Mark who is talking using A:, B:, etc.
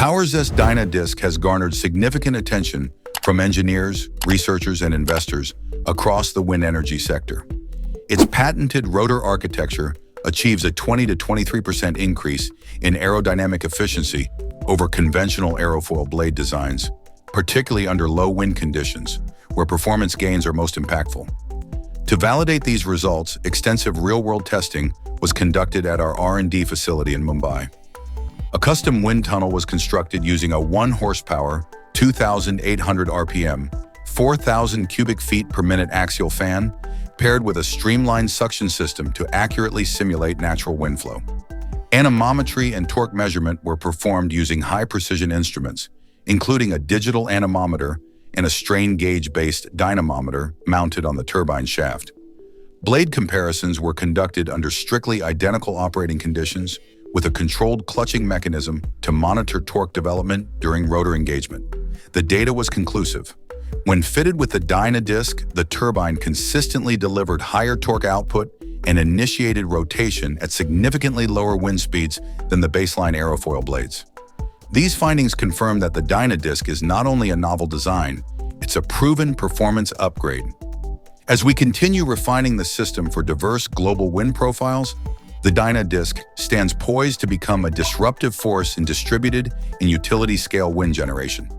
A: Powerzest Dyna Disc has garnered significant attention from engineers, researchers, and investors across the wind energy sector. Its patented rotor architecture achieves a 20 to 23% increase in aerodynamic efficiency over conventional aerofoil blade designs, particularly under low wind conditions, where performance gains are most impactful. To validate these results, extensive real-world testing was conducted at our R&D facility in Mumbai. A custom wind tunnel was constructed using a 1 horsepower, 2,800 RPM, 4,000 cubic feet per minute axial fan, paired with a streamlined suction system to accurately simulate natural wind flow. Anemometry and torque measurement were performed using high-precision instruments, including a digital anemometer and a strain gauge-based dynamometer mounted on the turbine shaft. Blade comparisons were conducted under strictly identical operating conditions with a controlled clutching mechanism to monitor torque development during rotor engagement. The data was conclusive. When fitted with the Dynadisc, the turbine consistently delivered higher torque output and initiated rotation at significantly lower wind speeds than the baseline aerofoil blades. These findings confirm that the Dynadisc is not only a novel design, it's a proven performance upgrade. As we continue refining the system for diverse global wind profiles, the Dynadisc stands poised to become a disruptive force in distributed and utility-scale wind generation.